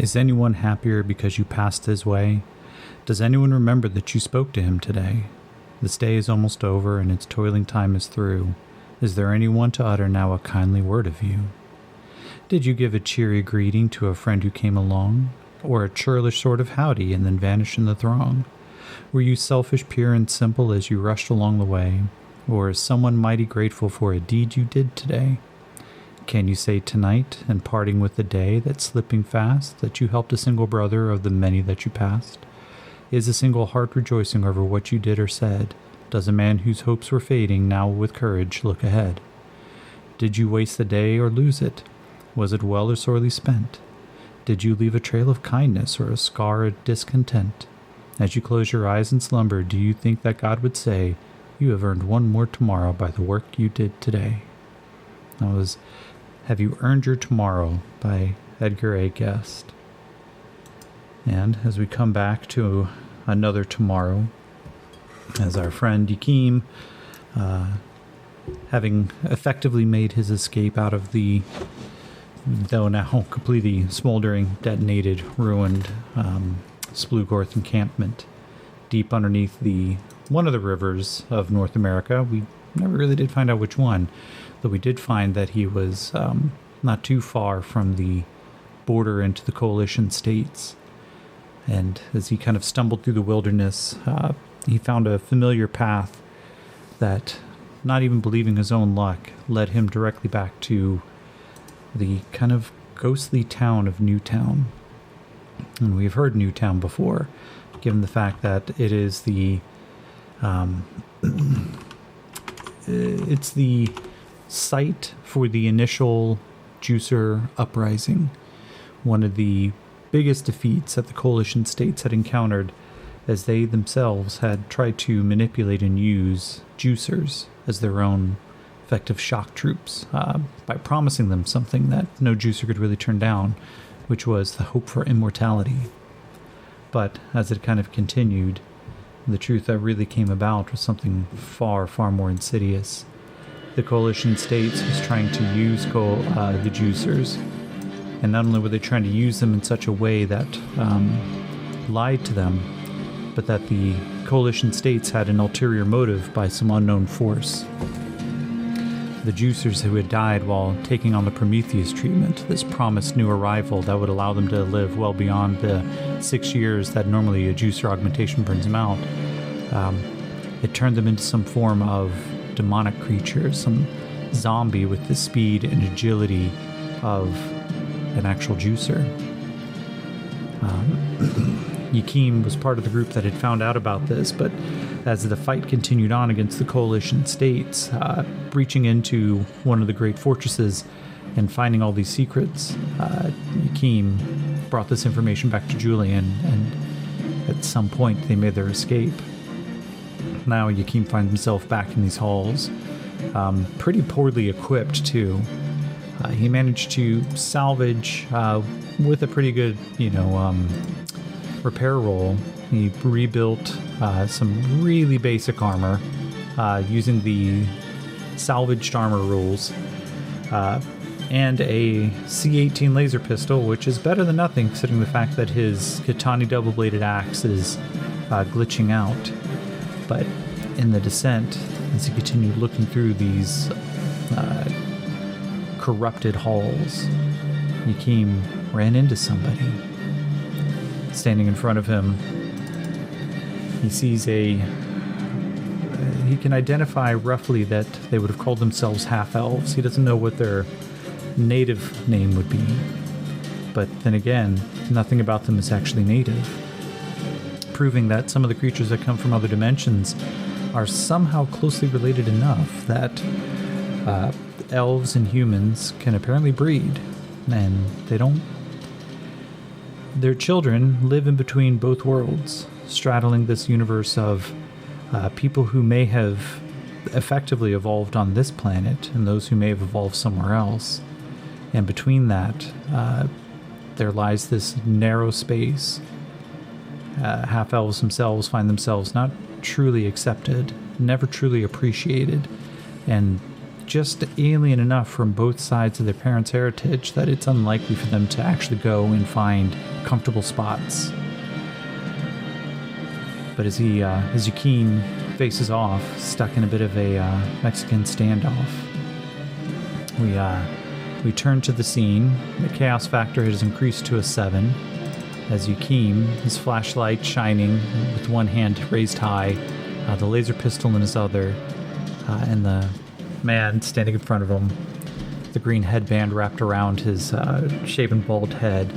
Is anyone happier because you passed his way? Does anyone remember that you spoke to him today? This day is almost over and its toiling time is through. Is there anyone to utter now a kindly word of you? Did you give a cheery greeting to a friend who came along? Or a churlish sort of howdy and then vanish in the throng? Were you selfish, pure, and simple as you rushed along the way? Or is someone mighty grateful for a deed you did today? Can you say tonight, in parting with the day that's slipping fast, that you helped a single brother of the many that you passed? Is a single heart rejoicing over what you did or said? Does a man whose hopes were fading now with courage look ahead? Did you waste the day or lose it? Was it well or sorely spent? Did you leave a trail of kindness or a scar of discontent? As you close your eyes in slumber, do you think that God would say, "You have earned one more tomorrow by the work you did today"? That was Have You Earned Your Tomorrow by Edgar A. Guest. And as we come back to another tomorrow, as our friend Yakim, having effectively made his escape out of the, though now completely smoldering, detonated, ruined Splugorth encampment, deep underneath one of the rivers of North America. We never really did find out which one, though we did find that he was not too far from the border into the coalition states. And as he kind of stumbled through the wilderness, he found a familiar path that, not even believing his own luck, led him directly back to the kind of ghostly town of Newtown. And we've heard Newtown before, given the fact that it is it's the site for the initial Juicer uprising, one of the biggest defeats that the coalition states had encountered, as they themselves had tried to manipulate and use Juicers as their own effective shock troops by promising them something that no Juicer could really turn down, which was the hope for immortality. But as it kind of continued, the truth that really came about was something far, far more insidious. The coalition states was trying to use the Juicers, and not only were they trying to use them in such a way that lied to them, but that the coalition states had an ulterior motive by some unknown force. The Juicers who had died while taking on the Prometheus treatment, this promised new arrival that would allow them to live well beyond the 6 years that normally a Juicer augmentation burns them out, it turned them into some form of demonic creature, some zombie with the speed and agility of an actual Juicer. Yakim was part of the group that had found out about this, but as the fight continued on against the coalition states, breaching into one of the great fortresses and finding all these secrets, Yakim brought this information back to Julian, and at some point they made their escape. Now Yakim finds himself back in these halls, pretty poorly equipped too. He managed to salvage, with a pretty good, repair roll. He rebuilt some really basic armor using the salvaged armor rules, and a C-18 laser pistol, which is better than nothing considering the fact that his Katani double-bladed axe is glitching out. But in the descent, as he continued looking through these corrupted halls, Yakim ran into somebody. Standing in front of him, he sees he can identify roughly that they would have called themselves half-elves. He doesn't know what their native name would be. But then again, nothing about them is actually native, proving that some of the creatures that come from other dimensions are somehow closely related enough that elves and humans can apparently breed, and their children live in between both worlds, straddling this universe of people who may have effectively evolved on this planet and those who may have evolved somewhere else. And between that, there lies this narrow space. Half-elves themselves find themselves not truly accepted, never truly appreciated, and just alien enough from both sides of their parents' heritage that it's unlikely for them to actually go and find comfortable spots. But as Yakin faces off, stuck in a bit of a Mexican standoff, we turn to the scene. The chaos factor has increased to a 7. As Yakin, his flashlight shining with one hand raised high, the laser pistol in his other, and the man standing in front of him, the green headband wrapped around his shaven bald head.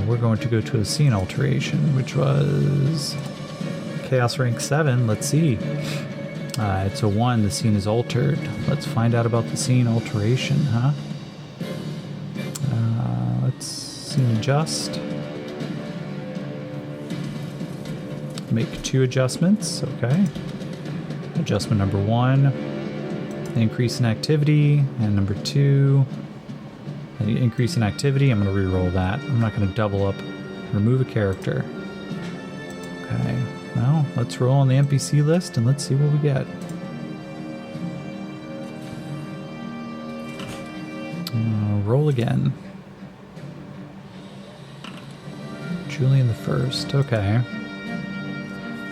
We're going to go to a scene alteration, which was Chaos rank 7. Let's see. It's a 1. The scene is altered. Let's find out about the scene alteration, huh? Let's scene adjust. Make 2 adjustments. Okay. Adjustment number 1, increase in activity, and number 2, increase in activity. I'm going to re-roll that. I'm not going to double up. Remove a character. Okay. Well, let's roll on the NPC list and let's see what we get. Roll again. Julian the First. Okay.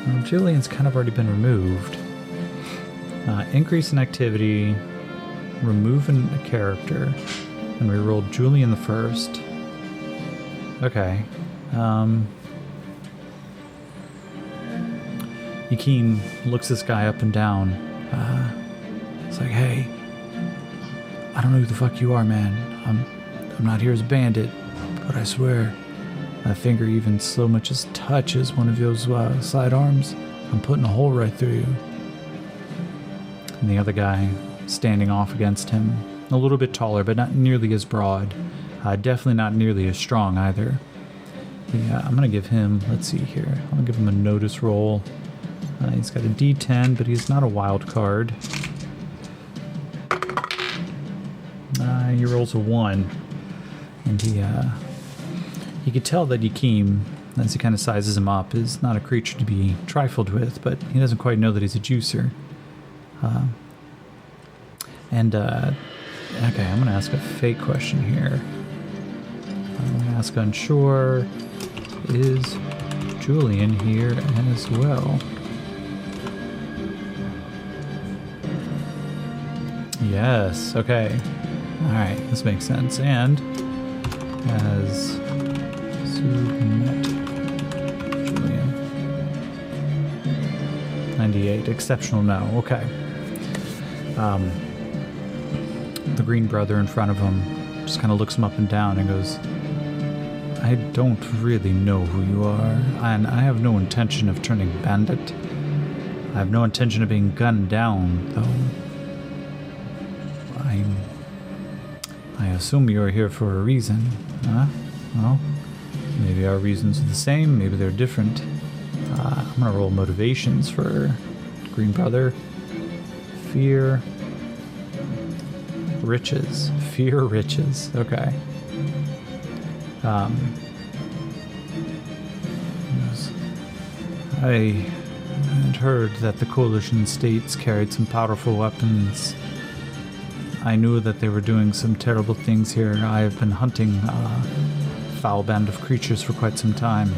Well, Julian's kind of already been removed. Increase in activity, remove a character, and we rolled Julian the First. Okay. Yakin looks this guy up and down. It's like, hey, I don't know who the fuck you are, man. I'm not here as a bandit, but I swear, my finger even so much as touches one of those sidearms, I'm putting a hole right through you. And the other guy standing off against him, a little bit taller, but not nearly as broad. Definitely not nearly as strong either. Yeah, I'm gonna give him, let's see here, I'm gonna give him a notice roll. He's got a D10, but he's not a wild card. He rolls a 1, and he could tell that Yakin, as he kind of sizes him up, is not a creature to be trifled with, but he doesn't quite know that he's a juicer. Okay, I'm going to ask a fake question here. I'm going to ask unsure, is Julian here as well? Yes, okay. Alright, this makes sense. And as met Julian. 98, exceptional no, okay. The green brother in front of him just kind of looks him up and down and goes, I don't really know who you are, and I have no intention of turning bandit. I have no intention of being gunned down, though. I assume you are here for a reason, huh? Well, maybe our reasons are the same, maybe they're different. I'm gonna roll motivations for green brother. Fear, riches. Fear, riches. Okay. I had heard that the coalition states carried some powerful weapons. I knew that they were doing some terrible things here. I have been hunting a foul band of creatures for quite some time.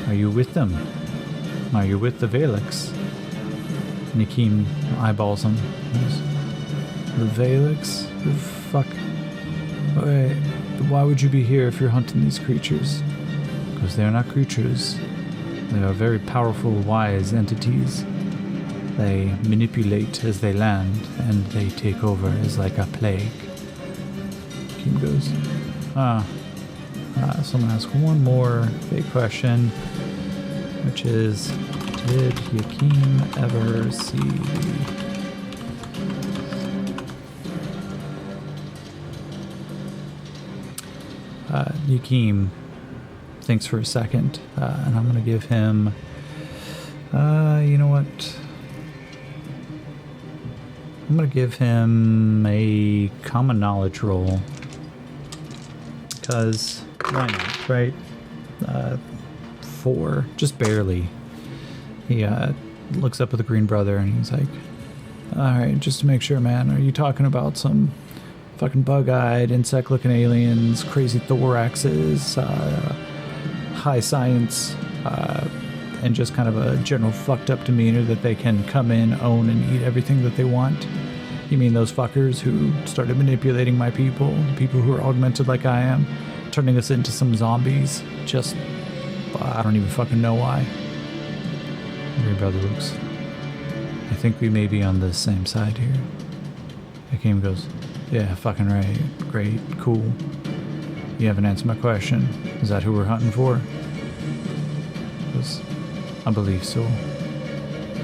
Are you with them? Are you with the Valix? Yakin eyeballs him. The Valix? The fuck? Wait, why would you be here if you're hunting these creatures? Because they're not creatures. They are very powerful, wise entities. They manipulate as they land, and they take over as like a plague. Yakin goes, so I'm going to ask one more big question, which is, did Yakin ever see... Yakin thinks for a second, and I'm going to give him, you know what? I'm going to give him a common knowledge roll. Because, why not, right? 4, just barely. He looks up at the green brother and he's like, alright, just to make sure, man, are you talking about some fucking bug-eyed, insect-looking aliens, crazy thoraxes, high science, and just kind of a general fucked up demeanor that they can come in, own, and eat everything that they want. You mean those fuckers who started manipulating my people, the people who are augmented like I am, turning us into some zombies? Just, I don't even fucking know why. Green Brother looks. I think we may be on the same side here. Hakim goes, yeah, fucking right. Great, cool. You haven't answered my question. Is that who we're hunting for? Goes, I believe so.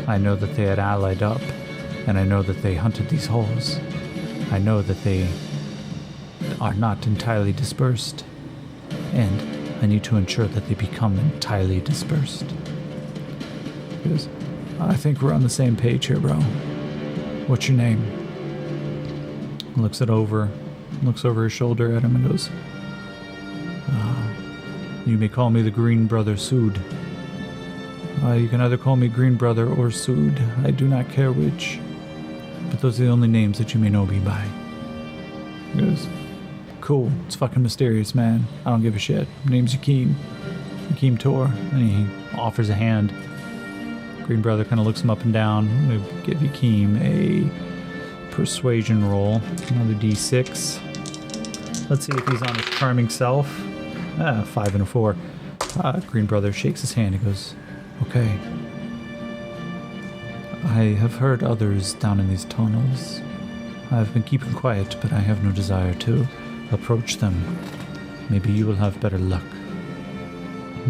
I know that they had allied up, and I know that they hunted these holes. I know that they are not entirely dispersed, and I need to ensure that they become entirely dispersed. He goes, I think we're on the same page here, bro. What's your name? Looks over his shoulder at him and goes, you may call me the Green Brother Sood. You can either call me Green Brother or Sood. I do not care which. But those are the only names that you may know me by. He goes, cool. It's fucking mysterious, man. I don't give a shit. My name's Yakeem. Yakeem Tor. And he offers a hand. Green Brother kind of looks him up and down. I'm going to give Yakeem a persuasion roll. Another d6. Let's see if he's on his charming self. 5 and a 4. Green Brother shakes his hand and goes, okay. I have heard others down in these tunnels. I've been keeping quiet, but I have no desire to approach them. Maybe you will have better luck.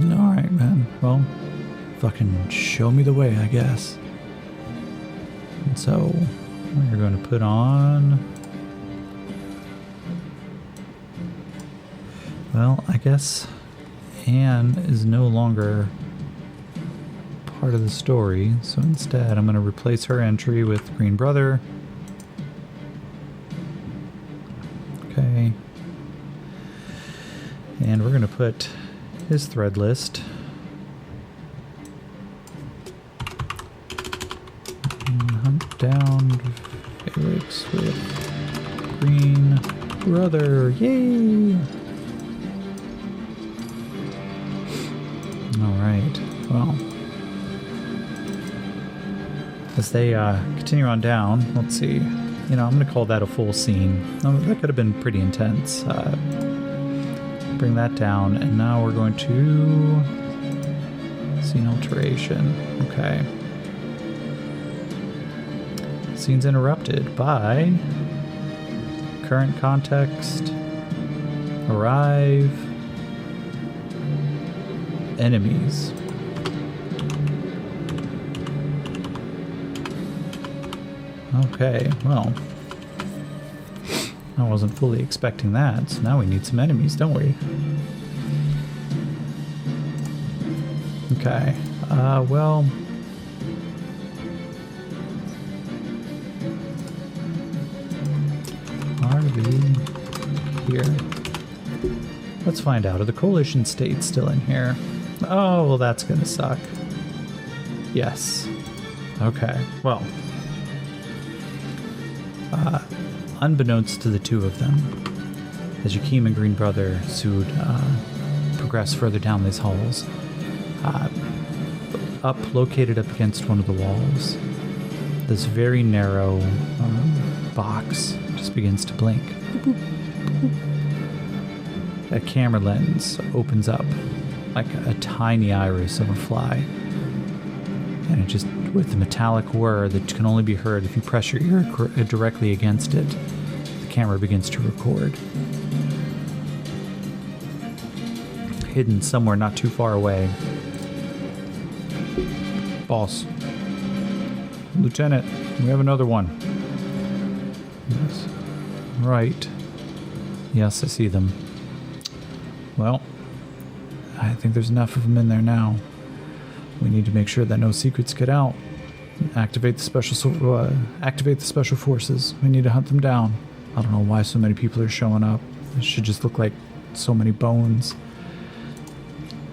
Alright, man. Well, fucking show me the way, I guess. And so, we're going to put on... Well, I guess Anne is no longer part of the story, so instead I'm going to replace her entry with Green Brother. Okay. And we're going to put his thread list. Hunt down Felix with Green Brother. Yay! Alright, well, as they continue on down, let's see, I'm going to call that a full scene. That could have been pretty intense. Bring that down, and now we're going to scene alteration. Okay. Scene's interrupted by current context, arrive, enemies. Okay, well, I wasn't fully expecting that, so now we need some enemies, don't we? Okay, well... RV here. Let's find out. Are the coalition states still in here? Oh, well, that's gonna suck. Yes. Okay, well. Unbeknownst to the two of them, as Yakeem and Green Brother Sood progress further down these halls, located up against one of the walls, this very narrow box just begins to blink. A camera lens opens up like a tiny iris of a fly, and it just, with a metallic whir that can only be heard if you press your ear directly against it, the camera begins to record. Hidden somewhere not too far away. Boss. Lieutenant, we have another one. Yes. Right. Yes, I see them. Well, I think there's enough of them in there now. We need to make sure that no secrets get out. Activate the special forces. We need to hunt them down. I don't know why so many people are showing up. It should just look like so many bones.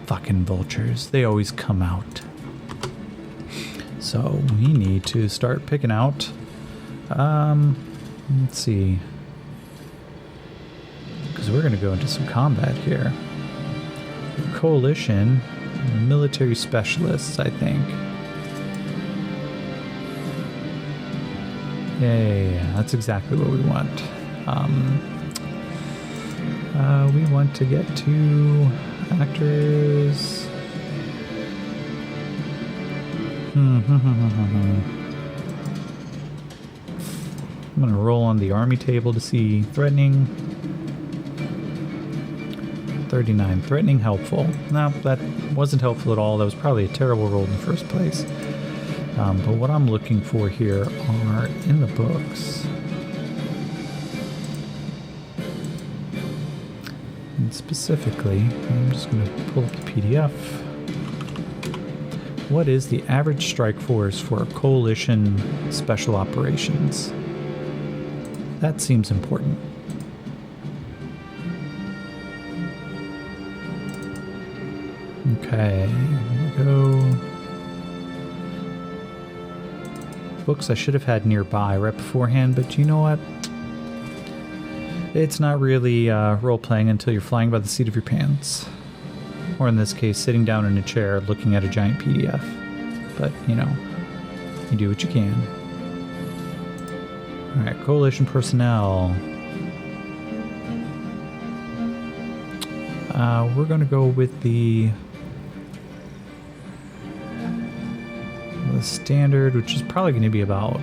Fucking vultures. They always come out. So we need to start picking out. Let's see. because we're going to go into some combat here. Coalition, military specialists, I think. Yeah, that's exactly what we want. We want to get to actors. I'm going to roll on the army table to see threatening. 39. Threatening, helpful. No, that wasn't helpful at all. That was probably a terrible roll in the first place. But what I'm looking for here are in the books. And specifically, I'm just going to pull up the PDF. What is the average strike force for coalition special operations? That seems important. Okay, here we go. Books I should have had nearby right beforehand, but you know what? It's not really role-playing until you're flying by the seat of your pants. Or in this case, sitting down in a chair looking at a giant PDF. But, you know, you do what you can. Alright, coalition personnel. We're going to go with the standard, which is probably going to be about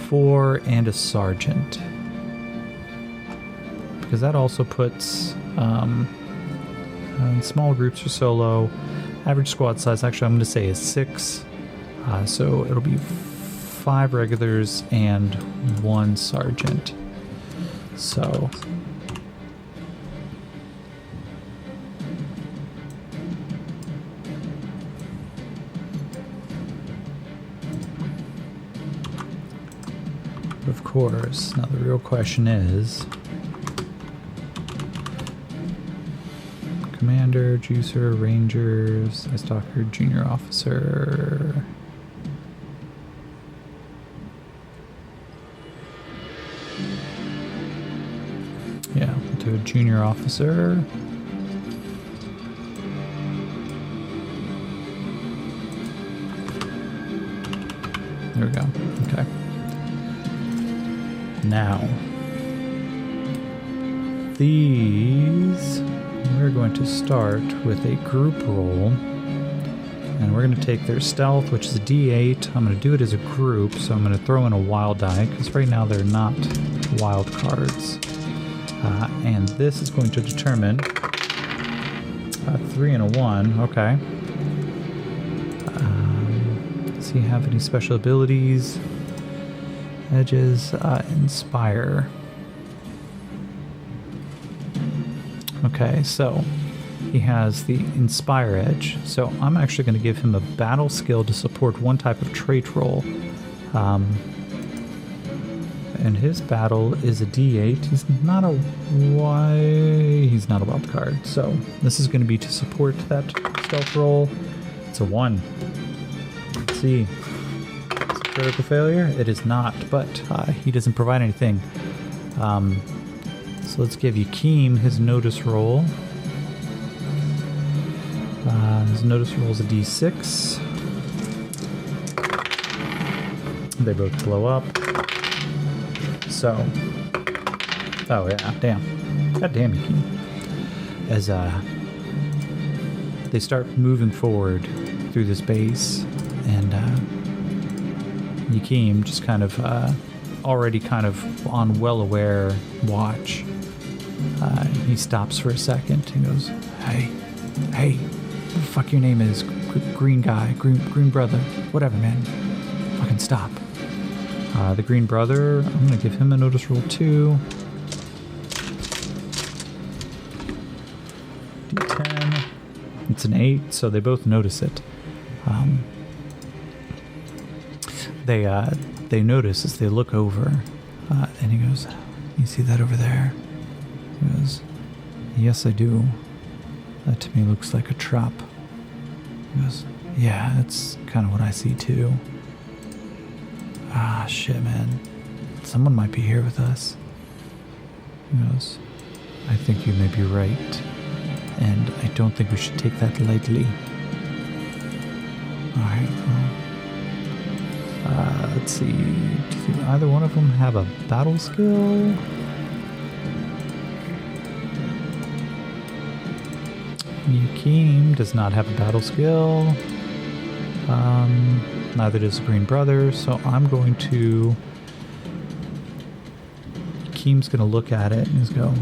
4 and a sergeant. Because that also puts in small groups or solo. Average squad size, actually, I'm going to say is 6. So it'll be 5 regulars and 1 sergeant. So of course, now the real question is Commander, Juicer, Rangers, Ice Stalker, Junior Officer. Yeah, to a Junior Officer. There we go. Okay. Now, these, we're going to start with a group roll, and we're going to take their stealth, which is a D8. I'm going to do it as a group, so I'm going to throw in a wild die, because right now they're not wild cards. And this is going to determine a 3 and a 1. Okay. Does he have any special abilities? Edges, inspire. Okay, so he has the inspire edge. So I'm actually going to give him a battle skill to support one type of trait roll. And his battle is a D8. He's not a wild card. So this is going to be to support that stealth roll. It's a 1. Let's see. Critical failure? It is not, but he doesn't provide anything. So let's give Yakeem his notice roll. His notice roll is a D6. They both blow up. So, oh yeah, damn. God damn, Yakeem. As they start moving forward through this base, and Yakeem just kind of already kind of on well-aware watch. He stops for a second and goes, hey, what the fuck your name is? Green guy, green brother, whatever, man. Fucking stop. The green brother, I'm going to give him a notice roll too. D10. It's an 8, so they both notice it. They notice as they look over, and he goes, you see that over there? He goes, yes, I do. That to me looks like a trap. He goes, yeah, that's kind of what I see too. Ah, shit, man. Someone might be here with us. He goes, I think you may be right. And I don't think we should take that lightly. Alright, well. Let's see. Do you think either one of them have a battle skill? Yakeem does not have a battle skill. Neither does the Green Brother, so I'm going to... Yakeem's going to look at it and just go,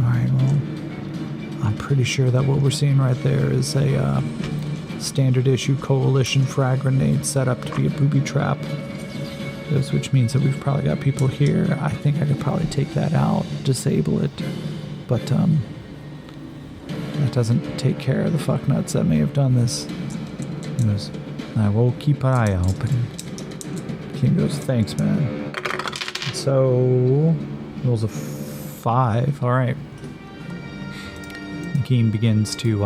alright, well, I'm pretty sure that what we're seeing right there is a standard issue coalition frag grenade set up to be a booby trap. Which means that we've probably got people here. I think I could probably take that out, disable it, but that doesn't take care of the fucknuts that may have done this. He goes, I will keep an eye open. King goes, thanks, man. So, rolls a 5. All right. King begins to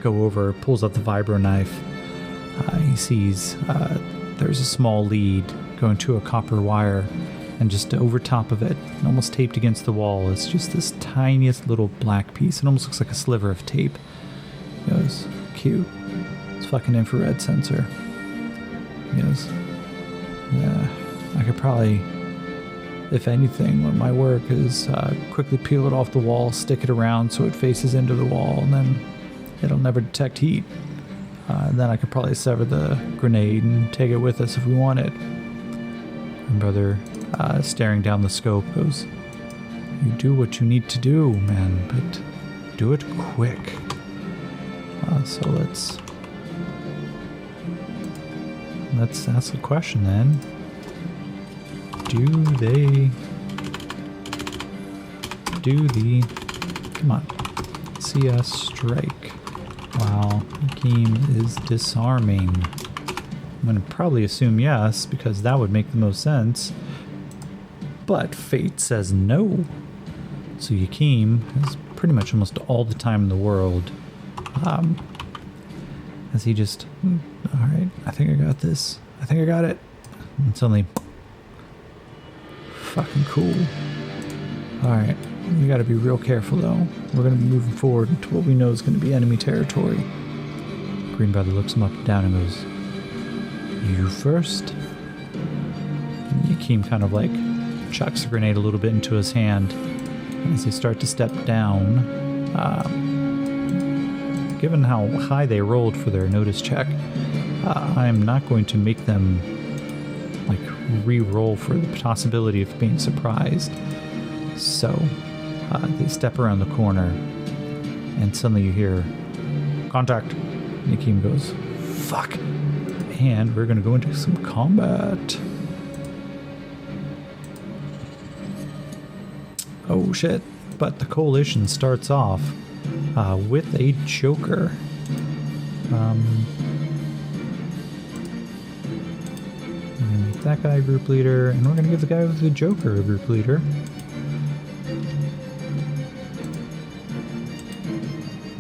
go over, pulls out the vibro knife. He sees there's a small lead going to a copper wire, and just over top of it, almost taped against the wall, is just this tiniest little black piece. It almost looks like a sliver of tape. He goes, cute. It's a fucking infrared sensor. He goes, yeah, I could probably, if anything, what might work is quickly peel it off the wall, stick it around so it faces into the wall, and then it'll never detect heat. Then I could probably sever the grenade and take it with us if we want it. And Brother, staring down the scope, goes, you do what you need to do, man, but do it quick. So let's ask the question then. Come on, CS strike while Yakeem is disarming? I'm going to probably assume yes, because that would make the most sense. But fate says no. So Yakeem has pretty much almost all the time in the world. As he just, alright, I think I got this. I think I got it. And suddenly, fucking cool. Alright, we gotta be real careful though. We're gonna be moving forward into what we know is gonna be enemy territory. Green Brother looks him up and down and goes, you first? And Yakeem kind of like chucks the grenade a little bit into his hand. And as they start to step down, given how high they rolled for their notice check, I'm not going to make them like re-roll for the possibility of being surprised. So they step around the corner, and suddenly you hear contact. Yakeem goes, fuck. And we're going to go into some combat. Oh shit. But the coalition starts off with a Joker. We're going to make that guy a group leader, and we're going to give the guy with the Joker a group leader.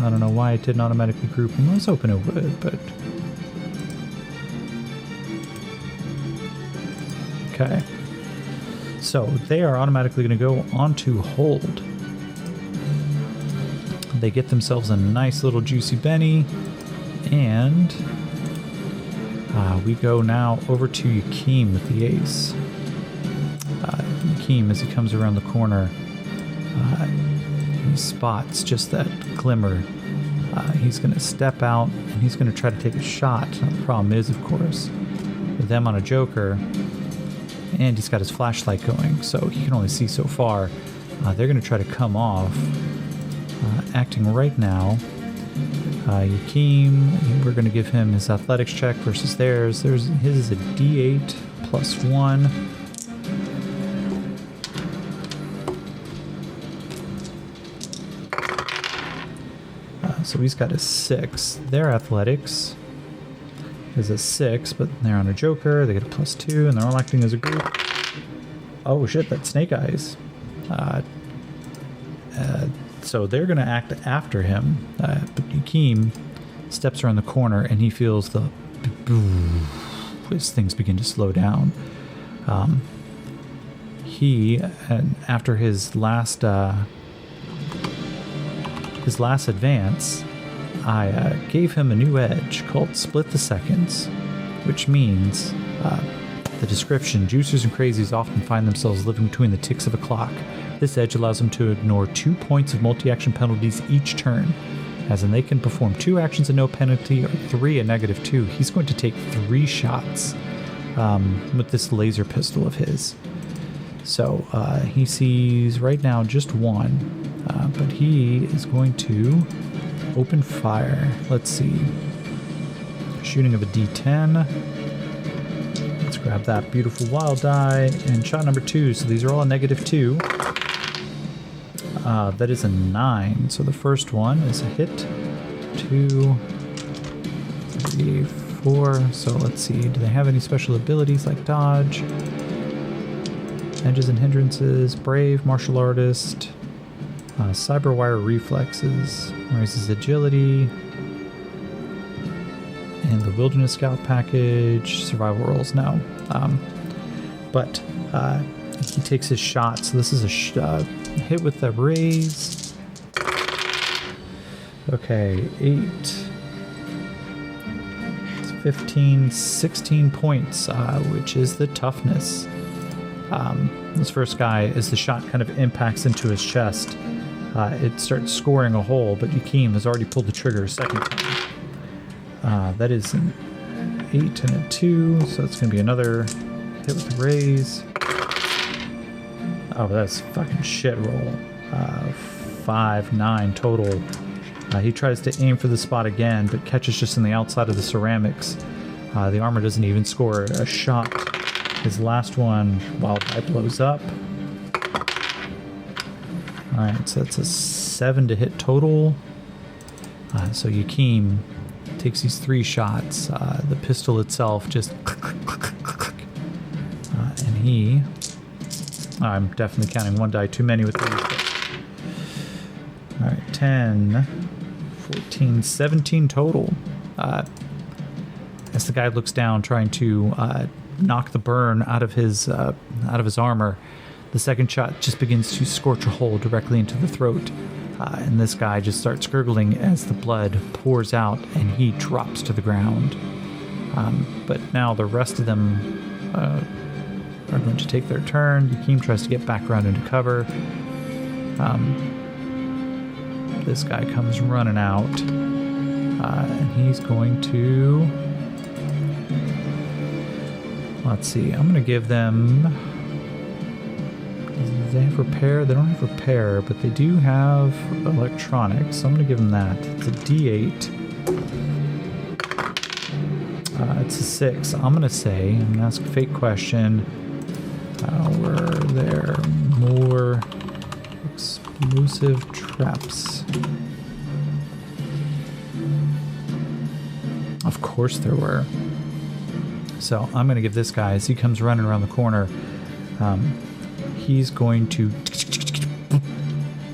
I don't know why it didn't automatically group him. I was hoping it would, but... Okay. So they are automatically going to go onto hold. They get themselves a nice little juicy Benny, and we go now over to Yakeem with the ace. Yakeem, as he comes around the corner, he spots just that glimmer. He's going to step out, and he's going to try to take a shot. Now, the problem is, of course, with them on a Joker, and he's got his flashlight going, so he can only see so far. They're going to try to come off. Acting right now, Yakeem, we're going to give him his athletics check versus theirs. His is a D8 plus 1. So he's got a 6. Their athletics is a 6, but they're on a Joker. They get a plus 2, and they're all acting as a group. Oh shit, that's Snake Eyes. So they're going to act after him. But Yakeem steps around the corner, and he feels as things begin to slow down. He, after his last his last advance, I gave him a new edge called Split the Seconds, which means, the description, juicers and crazies often find themselves living between the ticks of a clock. This edge allows them to ignore 2 points of multi-action penalties each turn, as in they can perform 2 actions at no penalty or 3 at -2. He's going to take 3 shots with this laser pistol of his. So he sees right now just 1, but he is going to open fire. Let's see. Shooting of a D10. Let's grab that beautiful wild die. And shot number 2. So these are all a -2. That is a 9. So the first one is a hit. 2, 3, 4. So let's see. Do they have any special abilities like dodge? Edges and hindrances. Brave, martial artist. Cyberwire reflexes. Raises agility. And the Wilderness Scout package, survival rolls, no. But he takes his shot, so this is a hit with the raise. Okay, 8, 15, 16 points, which is the toughness. This first guy, as the shot kind of impacts into his chest, it starts scoring a hole, but Yakeem has already pulled the trigger a second time. That is an 8 and a 2, so it's going to be another hit with the raise. Oh, that's fucking shit roll. 5, 9 total. He tries to aim for the spot again, but catches just on the outside of the ceramics. The armor doesn't even score a shot. His last one, wild die, blows up. Alright, so that's a 7 to hit total. So Yakeem takes these 3 shots. The pistol itself just and he, I'm definitely counting 1 die too many with these. All right, 10, 14, 17 total. As the guy looks down, trying to knock the burn out of his armor, the second shot just begins to scorch a hole directly into the throat. And this guy just starts gurgling as the blood pours out and he drops to the ground. But now the rest of them are going to take their turn. Yakeem tries to get back around into cover. This guy comes running out. And he's going to... Let's see. I'm going to give them... Do they have repair? They don't have repair, but they do have electronics, so I'm going to give them that. It's a D8. It's a 6. I'm going to say, I'm going to ask a fake question. Were there more explosive traps? Of course there were. So I'm going to give this guy, as he comes running around the corner, he's going to,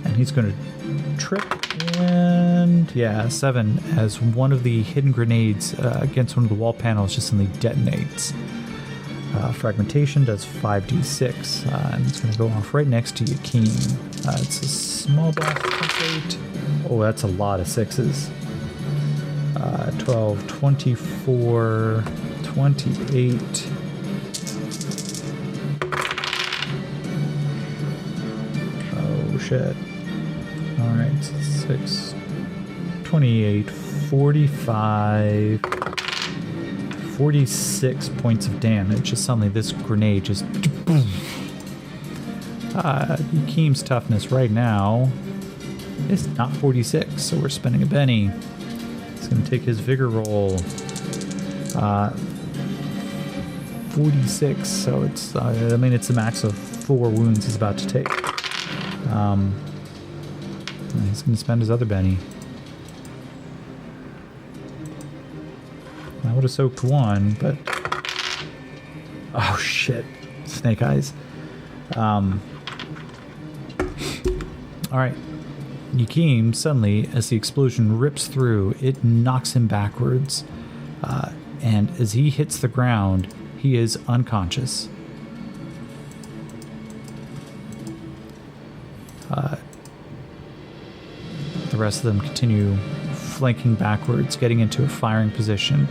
and he's going to trip, and yeah, 7, as one of the hidden grenades against one of the wall panels just suddenly detonates. Fragmentation does 5d6, and it's going to go off right next to Yakeem. It's a small blast template. Oh, that's a lot of 6s. 12, 24, 28. Shit. Alright, 6, 28, 45, 46 points of damage. Just suddenly this grenade just... Yakeem's toughness right now is not 46, so we're spending a Benny. He's going to take his vigor roll. 46, so it's, I mean, it's a max of 4 wounds he's about to take. He's going to spend his other Benny. I would have soaked 1, but... Oh, shit. Snake eyes. Alright. Yakeem, suddenly, as the explosion rips through, it knocks him backwards. And as he hits the ground, he is unconscious. the rest of them continue flanking backwards, getting into a firing position.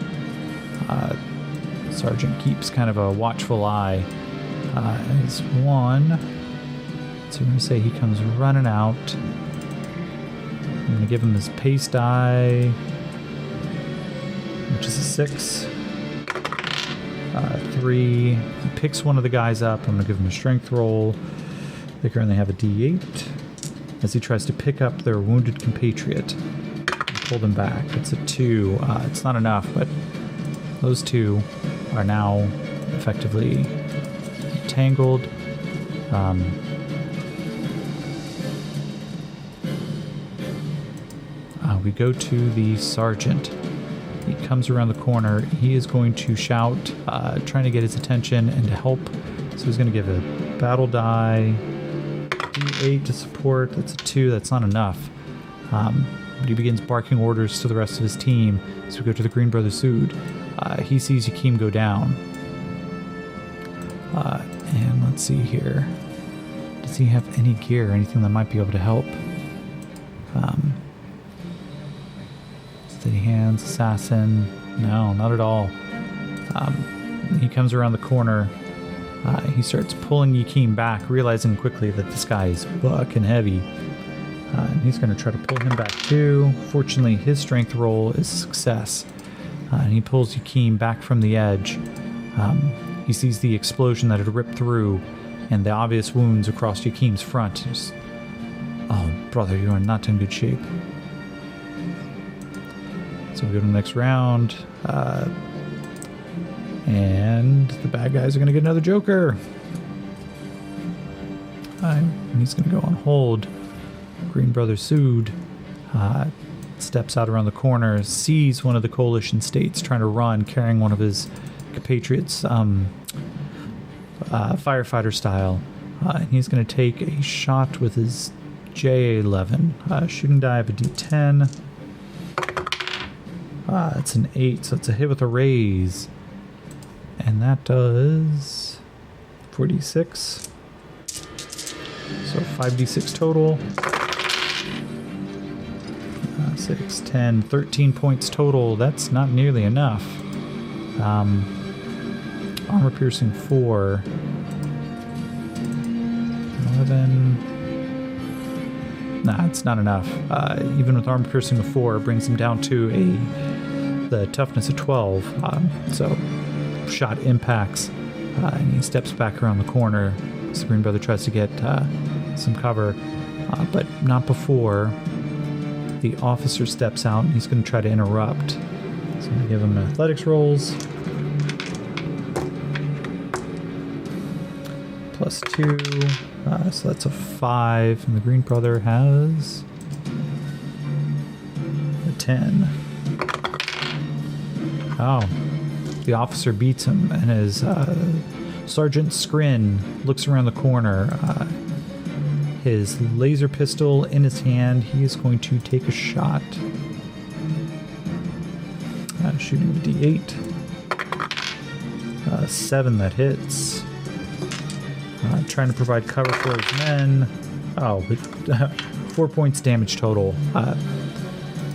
Sergeant keeps kind of a watchful eye as one. So we're going to say he comes running out. I'm going to give him his pace die, which is a 6. 3. He picks one of the guys up. I'm going to give him a strength roll. They currently have a D8 as he tries to pick up their wounded compatriot and pull them back. It's a 2. It's not enough, but those two are now effectively tangled. We go to the sergeant. He comes around the corner. He is going to shout, trying to get his attention and to help. So he's going to give a battle die, D8 to support. That's a 2. That's not enough. But he begins barking orders to the rest of his team. So we go to the Green Brother Sood. He sees Yakim go down. And let's see here. Does he have any gear, anything that might be able to help? Steady hands, assassin. No, not at all. He comes around the corner. He starts pulling Yakim back, realizing quickly that this guy is fucking heavy. And he's going to try to pull him back too. Fortunately, his strength roll is a success. And he pulls Yakim back from the edge. He sees the explosion that had ripped through and the obvious wounds across Yakim's front. Oh, brother, you are not in good shape. So we go to the next round. And the bad guys are going to get another Joker. And he's going to go on hold. Green Brother Sood steps out around the corner, sees one of the coalition states trying to run, carrying one of his compatriots, firefighter style. And he's going to take a shot with his J11. Shooting die of a D10. It's an 8, so it's a hit with a raise. And that does 46. So 5d6 total. 6, 10, 13 points total. That's not nearly enough. Armor piercing 4. 11. Nah, it's not enough. Even with armor piercing of 4, it brings him down to the toughness of 12. So shot impacts, and he steps back around the corner. So Green Brother tries to get some cover, but not before the officer steps out, and he's going to try to interrupt. So I'm going to give him athletics rolls. +2, so that's a 5, and the Green Brother has a 10. Oh, the officer beats him, and as Sergeant Skrin looks around the corner, his laser pistol in his hand, he is going to take a shot. Shooting a D8. 7 that hits. Trying to provide cover for his men. Oh, but 4 points damage total.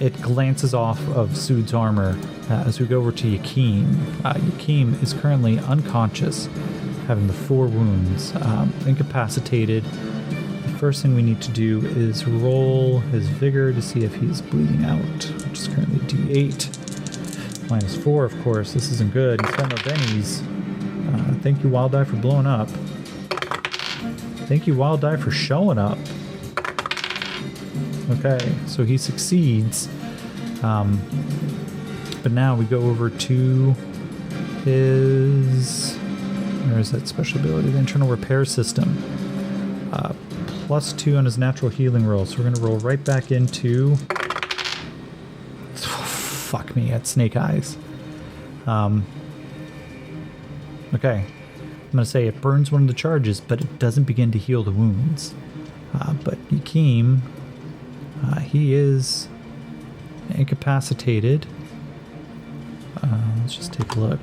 It glances off of Sood's armor as we go over to Yakim. Yakim is currently unconscious, having the 4 wounds, incapacitated. The first thing we need to do is roll his vigor to see if he's bleeding out, which is currently D8. -4, of course. This isn't good. He's got no bennies. Thank you, Wild Die, for blowing up. Thank you, Wild Die, for showing up. Okay, so he succeeds. But now we go over to his... Where is that special ability? The internal repair system. +2 on his natural healing roll. So we're going to roll right back into... Fuck me, at Snake Eyes. Okay. I'm going to say it burns one of the charges, but it doesn't begin to heal the wounds. But Yakim, he is incapacitated. Let's just take a look.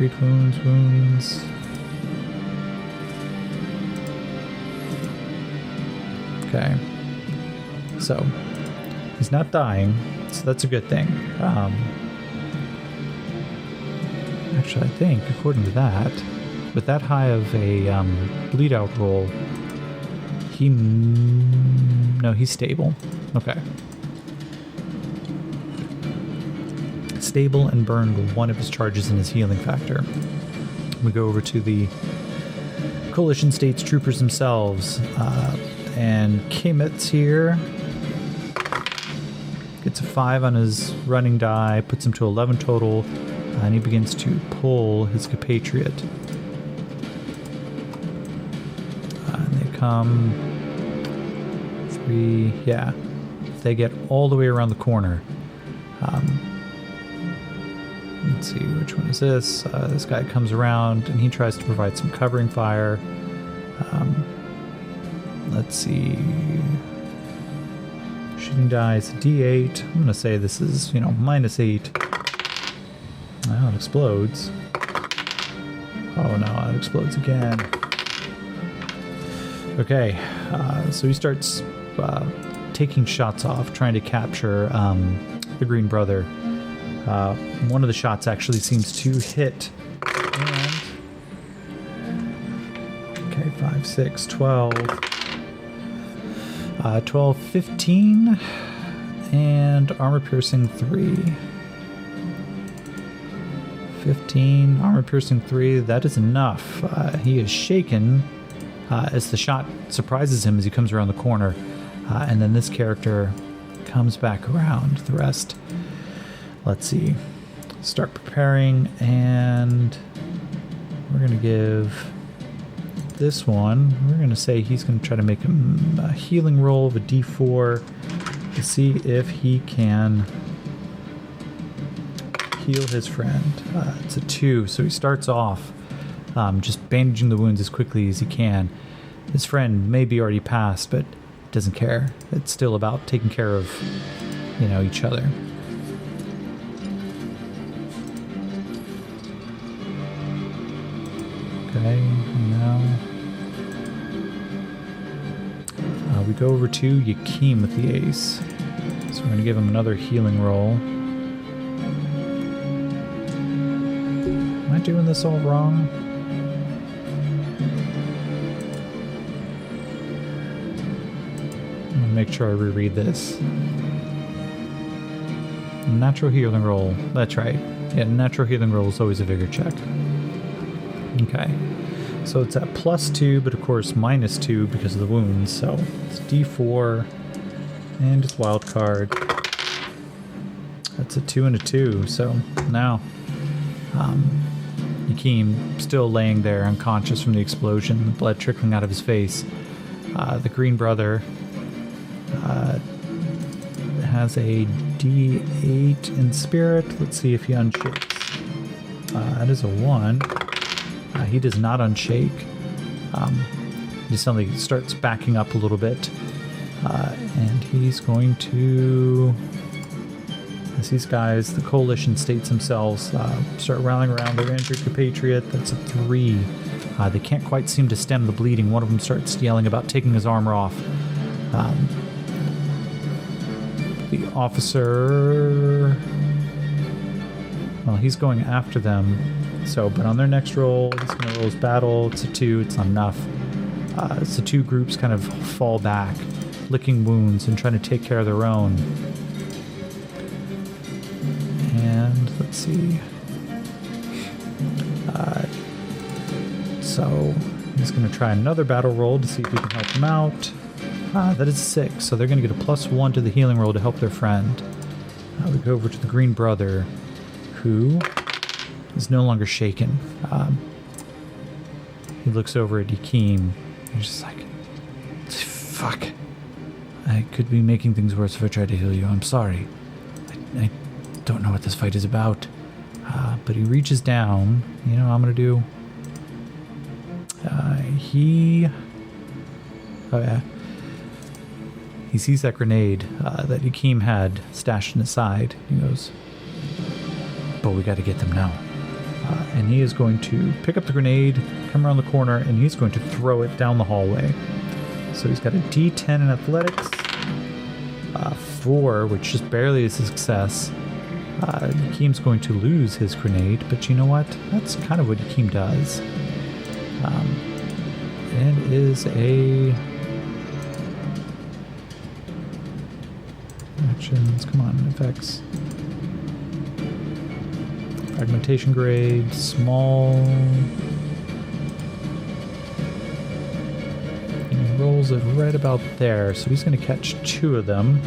Treat wounds. Okay. So, he's not dying, so that's a good thing. Actually, I think, according to that, with that high of a bleed out roll, no, he's stable. Okay. Stable and burned one of his charges in his healing factor. We go over to the Coalition States troopers themselves, and Kimitz here gets a 5 on his running die, puts him to 11 total, and he begins to pull his compatriot. And they come 3, yeah. They get all the way around the corner. Let's see, which one is this? This guy comes around and he tries to provide some covering fire. Let's see. Shooting die is a D8. I'm going to say this is, -8. Now it explodes. Oh no, it explodes again. Okay, so he starts taking shots off, trying to capture the Green Brother. One of the shots actually seems to hit. And, okay, 5, 6, 12. 12, 15. And armor piercing 3. 15, armor piercing 3. That is enough. He is shaken as the shot surprises him as he comes around the corner. And then this character comes back around. The rest, let's see, start preparing, and we're going to give this one, we're going to say he's going to try to make a healing roll of a d4 to see if he can heal his friend. It's a 2, so he starts off just bandaging the wounds as quickly as he can. His friend may be already passed, but doesn't care. It's still about taking care of, each other. Okay, now we go over to Yakim with the ace. So we're going to give him another healing roll. Am I doing this all wrong? I'm going to make sure I reread this. Natural healing roll. That's right. Yeah, natural healing roll is always a vigor check. Okay. So it's at +2, but of course -2 because of the wounds. So it's D4 and it's wild card. That's a 2 and a 2. So now Yakim still laying there unconscious from the explosion, the blood trickling out of his face. The Green Brother has a D8 in spirit. Let's see if he unshakes. That is a 1. He does not unshake. He suddenly starts backing up a little bit. And he's going to, as these guys, the Coalition States themselves, start rallying around their injured compatriot. That's a 3. They can't quite seem to stem the bleeding. One of them starts yelling about taking his armor off. The officer, well, he's going after them. So, but on their next roll, he's going to roll his battle. It's a 2. It's not enough. So 2 groups kind of fall back, licking wounds and trying to take care of their own. And let's see. So he's going to try another battle roll to see if we can help him out. That is 6. So they're going to get a +1 to the healing roll to help their friend. We go over to the Green Brother, who is no longer shaken. He looks over at Yakim. He's just like, fuck. I could be making things worse if I tried to heal you. I'm sorry. I don't know what this fight is about. But he reaches down. You know what I'm going to do? Oh yeah. He sees that grenade that Yakim had stashed in his side. He goes, but we got to get them now. And he is going to pick up the grenade, come around the corner, and he's going to throw it down the hallway. So he's got a D10 in athletics, 4, which just barely is a success. Yakeem's going to lose his grenade, but you know what? That's kind of what Yakeem does. And it is a... Actions, come on, effects. Fragmentation grade, small. He rolls it right about there, so he's going to catch 2 of them.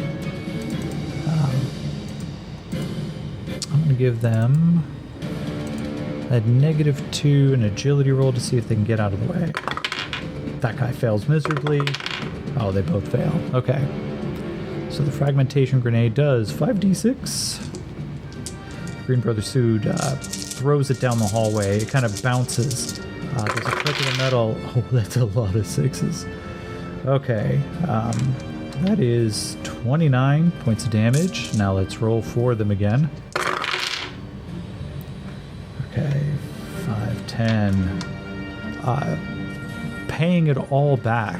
I'm going to give them a -2 and agility roll to see if they can get out of the way. That guy fails miserably. Oh, they both fail. Okay. So the fragmentation grenade does 5d6. Green Brother Sood throws it down the hallway. It kind of bounces. There's a click of the metal. Oh, that's a lot of 6s. Okay. That is 29 points of damage. Now let's roll for them again. Okay. 5, 10. Paying it all back.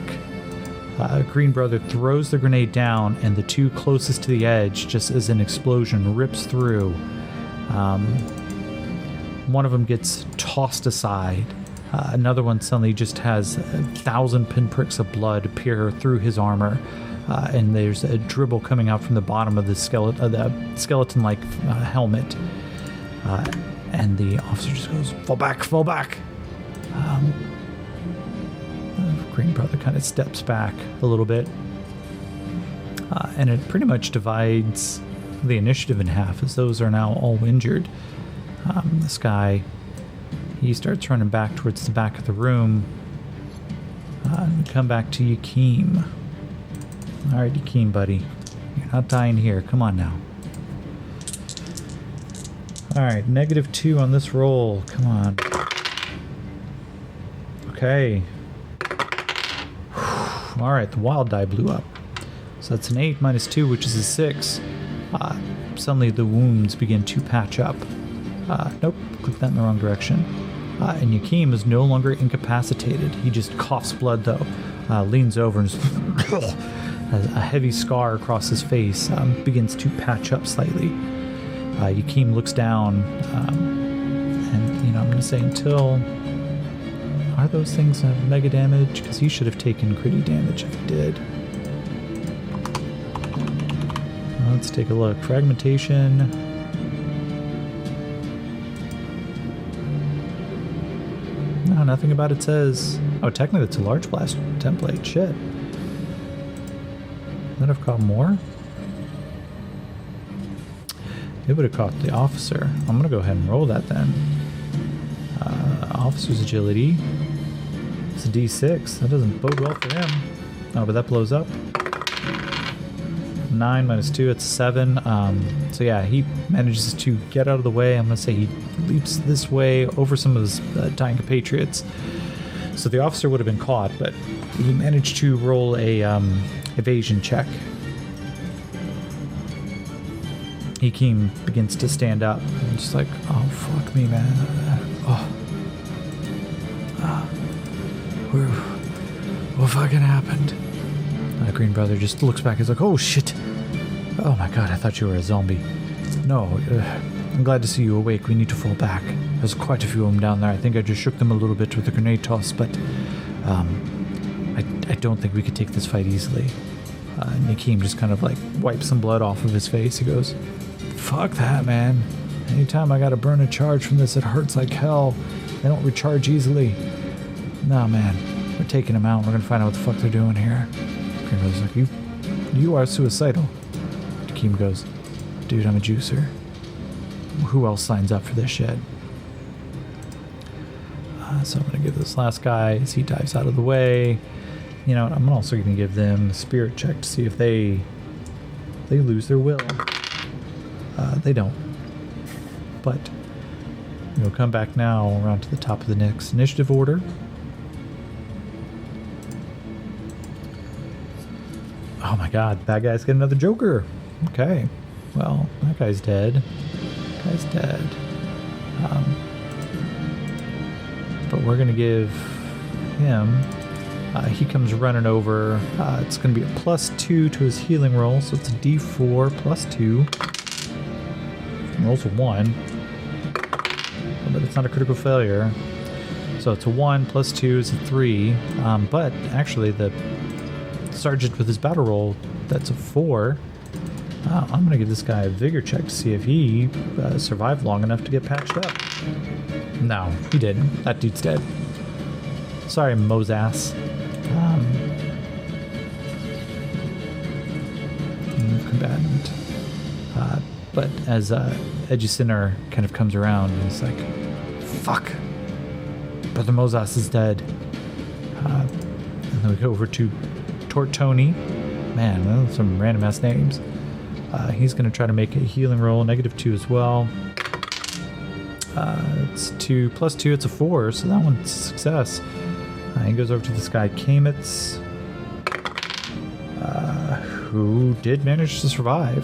Green Brother throws the grenade down, and the 2 closest to the edge, just as an explosion rips through. One of them gets tossed aside. Another one suddenly just has 1,000 pinpricks of blood appear through his armor, and there's a dribble coming out from the bottom of the skeleton-like helmet. And the officer just goes, "Fall back, fall back!" Green Brother kind of steps back a little bit, and it pretty much divides the initiative in half, as those are now all injured. This guy, he starts running back towards the back of the room, and come back to Yakeem. All right, Yakeem, buddy, you're not dying here. Come on now. All right, -2 on this roll. Come on. Okay. All right, the wild die blew up. So that's an 8 minus 2, which is a 6. Suddenly the wounds begin to patch up. Nope, clicked that in the wrong direction. And Yakeem is no longer incapacitated. He just coughs blood, though. Leans over and just has a heavy scar across his face. Begins to patch up slightly. Yakeem looks down, and I'm going to say until... Are those things mega damage? Because he should have taken gritty damage if he did. Let's take a look. Fragmentation. No, nothing about it says... Oh, technically it's a large blast template. Shit. Would have caught more? It would have caught the officer. I'm going to go ahead and roll that then. Officer's agility. It's a D6. That doesn't bode well for him. Oh, but that blows up. 9 minus 2, it's 7. So yeah, he manages to get out of the way. I'm going to say he leaps this way over some of his dying compatriots. So the officer would have been caught, but he managed to roll a evasion check. Yakeem begins to stand up. I'm just like, oh, fuck me, man. What fucking happened? Green Brother just looks back. He's like, oh shit. Oh my god, I thought you were a zombie. No, I'm glad to see you awake. We need to fall back. There's quite a few of them down there. I think I just shook them a little bit with the grenade toss, but I don't think we could take this fight easily. Yakeem just kind of like wipes some blood off of his face. He goes, fuck that, man. Anytime I gotta burn a charge from this, it hurts like hell. They don't recharge easily. Nah, man. We're taking them out. We're gonna find out what the fuck they're doing here. Green Brother's like, you are suicidal. Yakeem goes, dude, I'm a juicer. Who else signs up for this shit? So I'm gonna give this last guy, as he dives out of the way. You know, I'm also gonna give them a spirit check to see if they lose their will. They don't. But we'll come back now around to the top of the next initiative order. Oh my god, bad guys get another Joker. Okay. Well, that guy's dead. That guy's dead. but we're going to give him... he comes running over. It's going to be a +2 to his healing roll, so it's a d4 +2. Rolls a 1, but it's not a critical failure. So it's a 1 +2 is a 3. But actually, the sergeant with his battle roll, that's a 4. I'm going to give this guy a vigor check to see if he survived long enough to get patched up. No, he didn't. That dude's dead. Sorry, Mosass. Combatant. But as Edgy Sinner kind of comes around, and he's like, fuck, Brother Mosas is dead. And then we go over to Tortoni. Man, those are some random ass names. He's going to try to make a healing roll, -2 as well. It's 2 +2, it's a 4, so that one's a success. He goes over to this guy, Kamitz, who did manage to survive.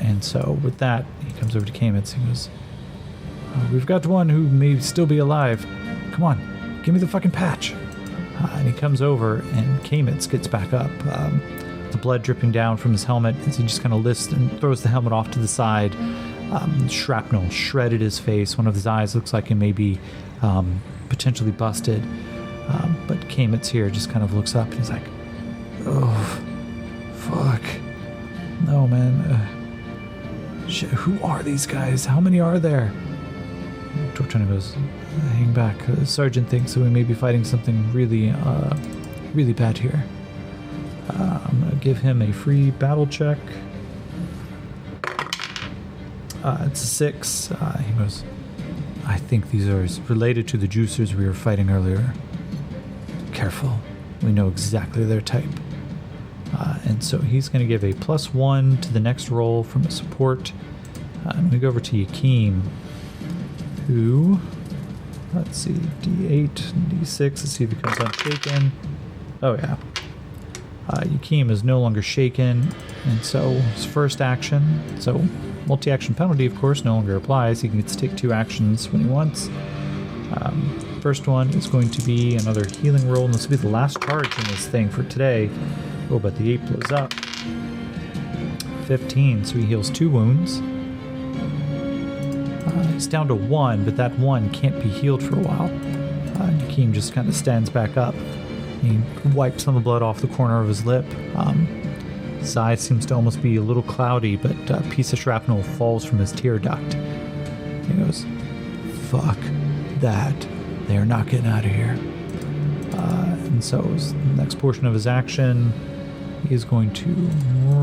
And so with that, he comes over to Kamitz and goes, we've got one who may still be alive. Come on, give me the fucking patch. And he comes over, and Kamitz gets back up. The blood dripping down from his helmet as he just kind of lifts and throws the helmet off to the side. Shrapnel shredded his face. One of his eyes looks like it may be potentially busted. But Kamitz here just kind of looks up and he's like, oh, fuck. No, man. Shit, who are these guys? How many are there? Tortoni goes, hang back. The sergeant thinks that we may be fighting something really, really bad here. I'm going to give him a free battle check. It's a 6. He goes, I think these are related to the juicers we were fighting earlier. Careful. We know exactly their type. And so he's going to give a +1 to the next roll from a support. And we go over to Yakim, who, let's see, D8, D6, let's see if he comes unshaken. Oh yeah. Yakim is no longer shaken, and so his first action, so multi-action penalty, of course, no longer applies. He can take 2 actions when he wants. First one is going to be another healing roll, and this will be the last charge in this thing for today. Oh, but the 8 blows up. 15, so he heals 2 wounds. It's down to 1, but that 1 can't be healed for a while. Yakim just kind of stands back up. He wipes some of the blood off the corner of his lip. His eye seems to almost be a little cloudy, but a piece of shrapnel falls from his tear duct. He goes, fuck that. They are not getting out of here. And so the next portion of his action, he is going to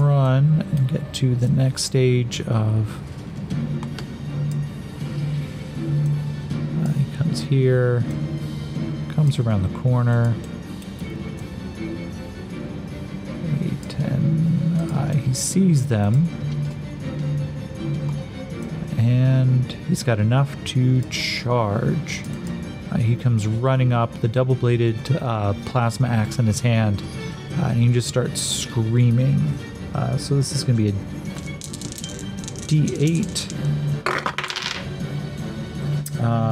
run and get to the next stage of... he comes here, comes around the corner. 8, 10. He sees them. And he's got enough to charge. He comes running up, the double-bladed plasma axe in his hand, and he just starts screaming. So this is going to be a D8.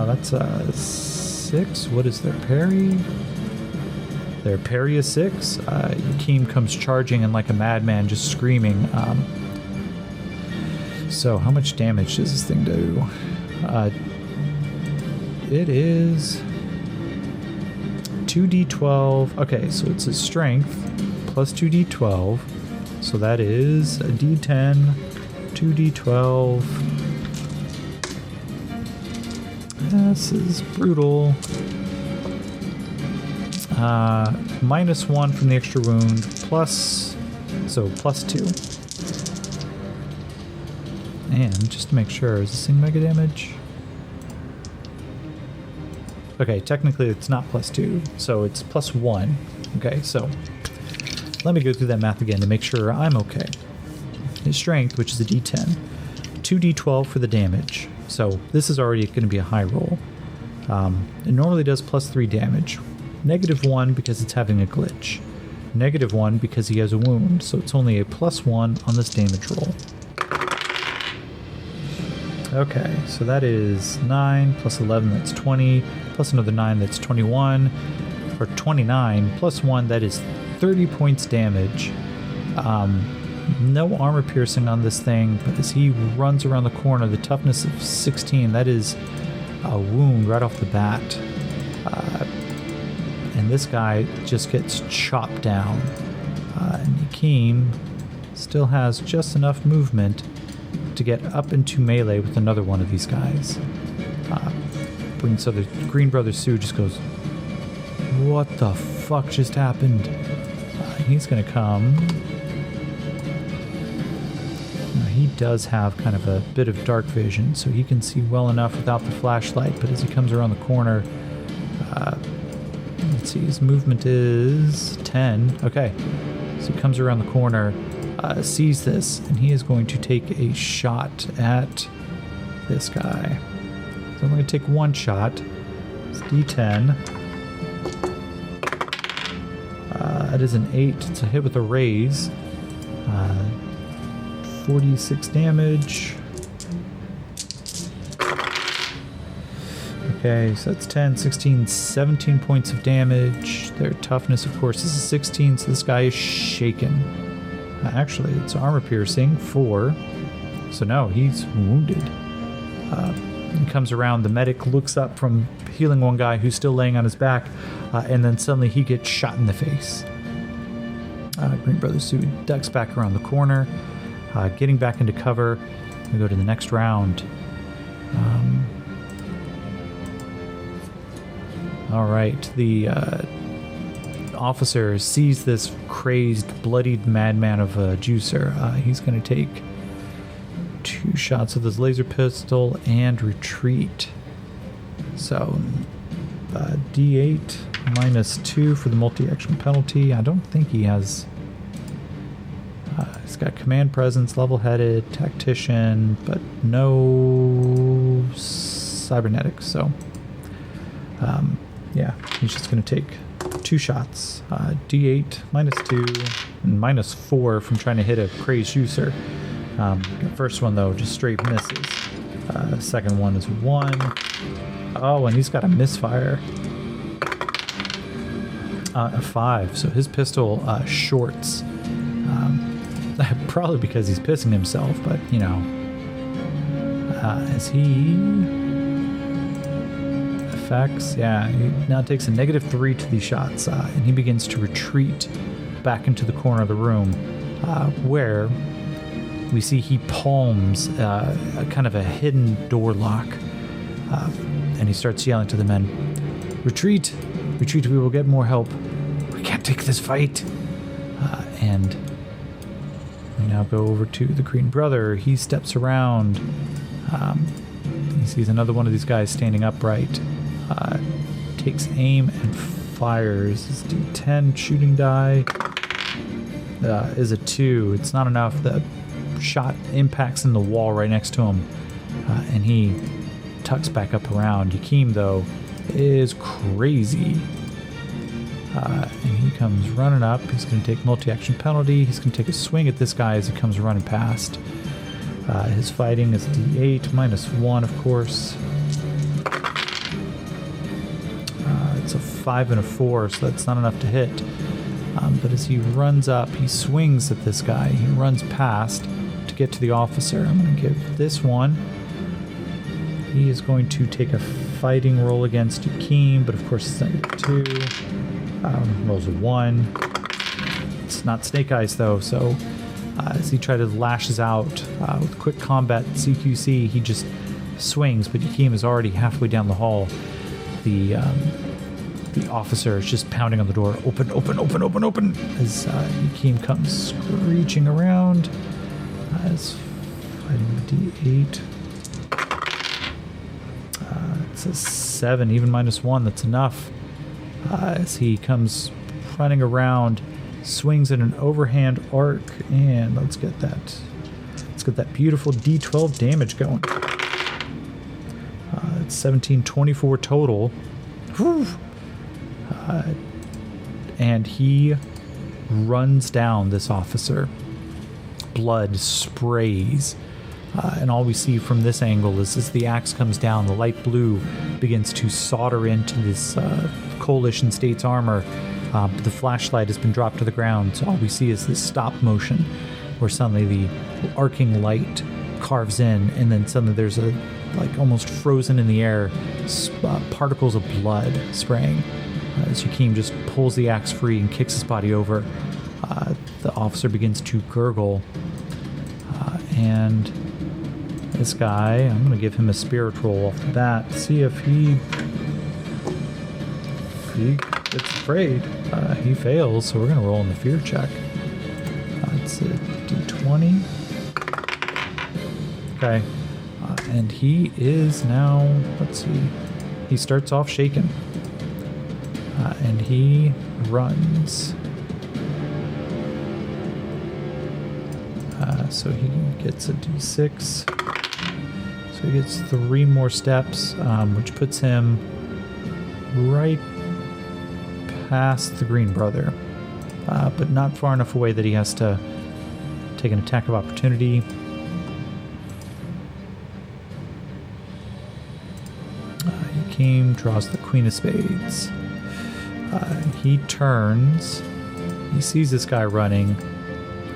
That's a 6. What is their parry? Their parry is 6. Yakim comes charging in like a madman, just screaming. So how much damage does this thing do? It is 2d12. Okay, so it's his strength plus 2d12. So that is a d10, 2d12. This is brutal. -1 from the extra wound, plus 2. And just to make sure, is this thing mega damage? Okay, technically it's not +2, so it's +1. Okay, so let me go through that math again to make sure I'm okay. His strength, which is a d10, 2d12 for the damage. So this is already going to be a high roll. It normally does +3 damage. -1 because it's having a glitch. -1 because he has a wound, so it's only a +1 on this damage roll. Okay, so that is 9 plus 11, that's 20, plus another 9, that's 21, or 29, plus 1, that is 30 points damage. No armor piercing on this thing, but as he runs around the corner, the toughness of 16, that is a wound right off the bat. And this guy just gets chopped down. And Yakeem still has just enough movement to get up into melee with another one of these guys. So the Green Brother Sue just goes, what the fuck just happened? He's gonna come. He does have kind of a bit of dark vision, so he can see well enough without the flashlight, but as he comes around the corner, let's see, his movement is 10. Okay, so he comes around the corner, sees this, and he is going to take a shot at this guy. So I'm going to take one shot. It's D10. That is an 8. It's a hit with a raise. 46 damage. Okay, so that's 10, 16, 17 points of damage. Their toughness, of course, is a 16, so this guy is shaken. Actually, it's armor piercing, 4. So no, he's wounded. He comes around, the medic looks up from healing one guy who's still laying on his back, and then suddenly he gets shot in the face. Green Brother Sue ducks back around the corner, getting back into cover. We go to the next round. All right, the officer sees this crazed, bloodied madman of a juicer. He's going to take 2 shots with his laser pistol and retreat. So, D8 minus 2 for the multi-action penalty. I don't think he has... he's got command presence, level-headed, tactician, but no cybernetics. So, yeah, he's just going to take 2 shots. D8 minus 2 and minus 4 from trying to hit a crazed juicer. The first one, though, just straight misses. Second one is 1. Oh, and he's got a misfire. A 5. So his pistol shorts. Probably because he's pissing himself, but, you know. As he... effects, yeah, he now takes a -3 to these shots, and he begins to retreat back into the corner of the room, where we see he palms a kind of a hidden door lock, and he starts yelling to the men, retreat, retreat, we will get more help, we can't take this fight. And we now go over to the Green Brother. He steps around, he sees another one of these guys standing upright, takes aim and fires. His D10 shooting die is a 2. It's not enough. The shot impacts in the wall right next to him, and he tucks back up around. Yakeem, though, is crazy, and he comes running up. He's going to take multi-action penalty. He's going to take a swing at this guy as he comes running past. His fighting is D8 minus 1, of course. It's a 5 and a 4, so that's not enough to hit. But as he runs up, he swings at this guy. He runs past to get to the officer. I'm going to give this one. He is going to take a fighting roll against Yakeem, but of course it's not 2. Rolls a 1. It's not Snake Eyes, though, so as he tries to lashes out with quick combat CQC, he just swings, but Yakeem is already halfway down the hall. The officer is just pounding on the door. Open, open, open, open, open. As Yakeem comes screeching around. As fighting the D8. It's a 7, even minus 1. That's enough. As he comes running around, swings in an overhand arc, and let's get that beautiful D12 damage going. It's 17, 24 total. Whew. And he runs down this officer. Blood sprays And all we see from this angle is as the axe comes down, the light blue begins to solder into this Coalition States armor. But the flashlight has been dropped to the ground, so all we see is this stop motion where suddenly the arcing light carves in, and then suddenly there's a, like, almost frozen in the air, particles of blood spraying as Jakeem just pulls the axe free and kicks his body over. The officer begins to gurgle, and this guy, I'm going to give him a spirit roll off the bat, see if he gets afraid. He fails, so we're going to roll in the fear check. It's a d20. Okay. And he is now, let's see, he starts off shaken. And he runs. So he gets a d6. So he gets 3 more steps, which puts him right past the Green Brother. But not far enough away that he has to take an attack of opportunity. Jakeem draws the Queen of Spades. He turns. He sees this guy running,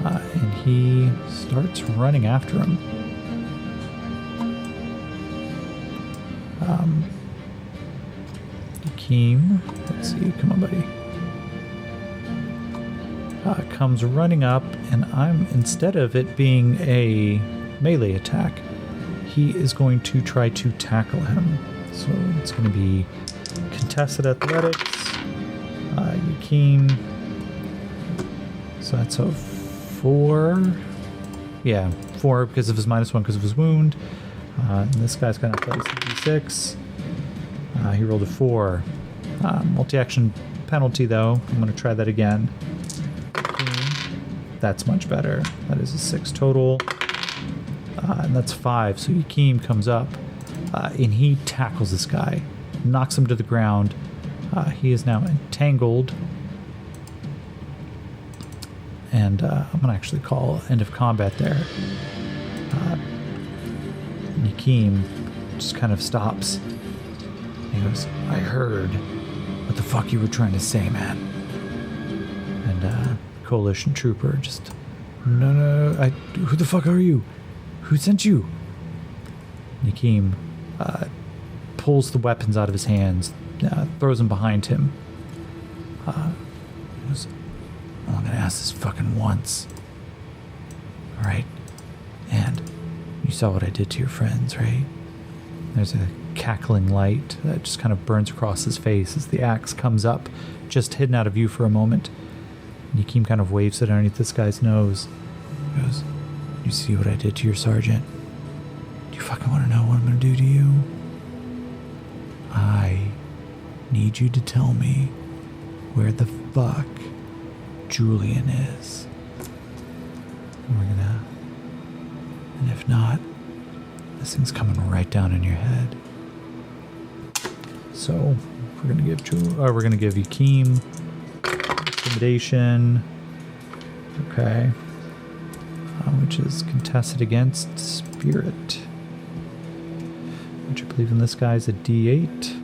and he starts running after him. Jakeem, let's see, come on, buddy. Comes running up, and instead of it being a melee attack, he is going to try to tackle him. So it's going to be contested athletics. Jakeem. So that's a 4. Yeah, 4 because of his -1 because of his wound. And this guy's got athletics of d6. He rolled a 4. Multi-action penalty, though. I'm going to try that again. That's much better. That is a 6 total. And that's 5. So Jakeem comes up, and he tackles this guy, knocks him to the ground. He is now entangled. And I'm going to actually call end of combat there. Jakeem just kind of stops. He goes, I heard what the fuck you were trying to say, man. And Coalition trooper just, no, who the fuck are you? Who sent you? Jakeem pulls the weapons out of his hands, throws them behind him. Goes, I'm gonna ask this fucking once. Alright? And you saw what I did to your friends, right? There's a cackling light that just kind of burns across his face as the axe comes up, just hidden out of view for a moment. And Jakeem kind of waves it underneath this guy's nose. He goes, you see what I did to your sergeant? Do you fucking want to know what I'm going to do to you? I need you to tell me where the fuck Julian is. And if not, this thing's coming right down in your head. So we're gonna give Jakeem intimidation. Okay. Which is contested against spirit. Which I believe in this guy's a D8.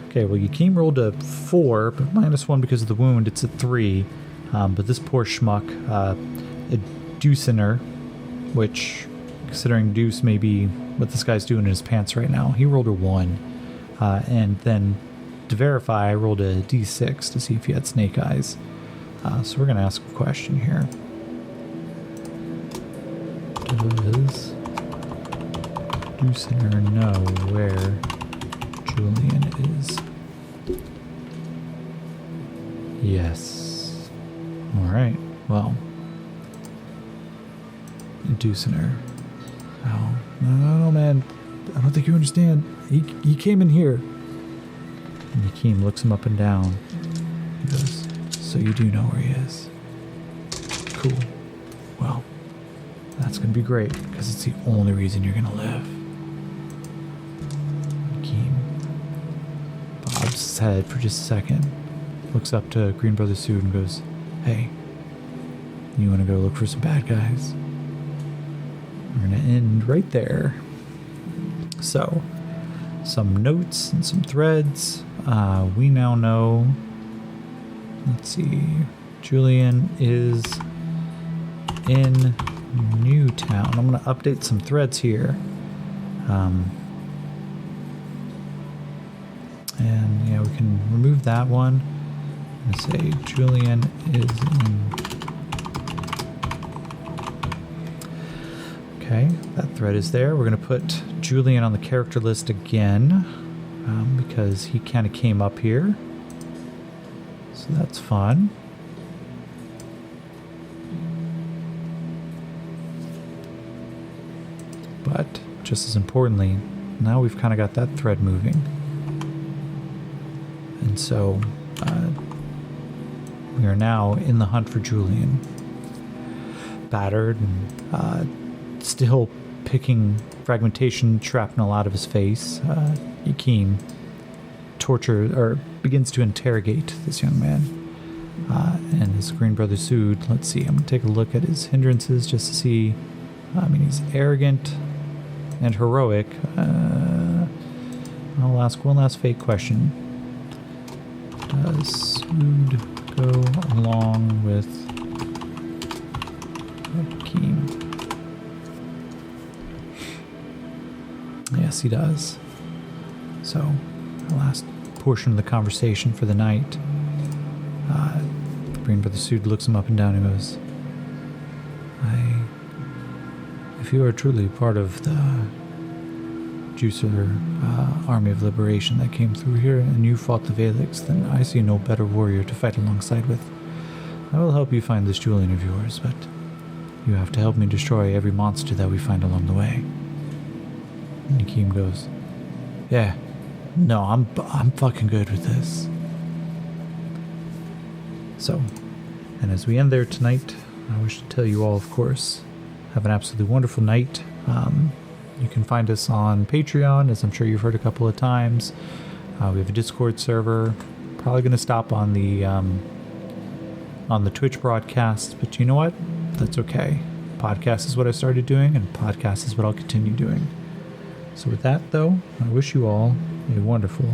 Okay, well Jakeem rolled a 4, but -1 because of the wound, it's a 3. But this poor schmuck, a Deucener, which, considering Deuce may be what this guy's doing in his pants right now, he rolled a 1. And then, to verify, I rolled a D6 to see if he had snake eyes. So we're going to ask a question here. Does Deucener know where Julian is? Yes. Alright, well. Deucener. Oh, no, man. I don't think you understand. He came in here. And Jakeem looks him up and down. He goes, so you do know where he is? Cool. Well, that's going to be great, because it's the only reason you're going to live. Jakeem bobs his head for just a second, looks up to Green Brother Suit and goes, hey, you want to go look for some bad guys? we're going to end right there. So, some notes and some threads. We now know, let's see, Julian is in Newtown. I'm going to update some threads here. And yeah, we can remove that one and say Julian is in. Okay, that thread is there. We're going to put Julian on the character list again because he kind of came up here. So that's fun. But just as importantly, now we've kind of got that thread moving. And so we are now in the hunt for Julian. Battered and still picking fragmentation shrapnel out of his face. Yakeem begins to interrogate this young man. And his green brother Sood, let's see, I'm going to take a look at his hindrances just to see. He's arrogant and heroic. I'll ask one last fake question. Does Sood go along with Yakeem? Yes, he does. So, the last portion of the conversation for the night. Green Brother Sood looks him up and down and goes, if you are truly part of the Juicer army of liberation that came through here and you fought the Valix, then I see no better warrior to fight alongside with. I will help you find this Julian of yours, but you have to help me destroy every monster that we find along the way. And Yakeem goes, yeah, no, I'm fucking good with this. So, and as we end there tonight, I wish to tell you all, of course, have an absolutely wonderful night. You can find us on Patreon, as I'm sure you've heard a couple of times. We have a Discord server. Probably going to stop on the Twitch broadcast, but you know what? That's okay. Podcast is what I started doing, and podcast is what I'll continue doing. So with that, though, I wish you all a wonderful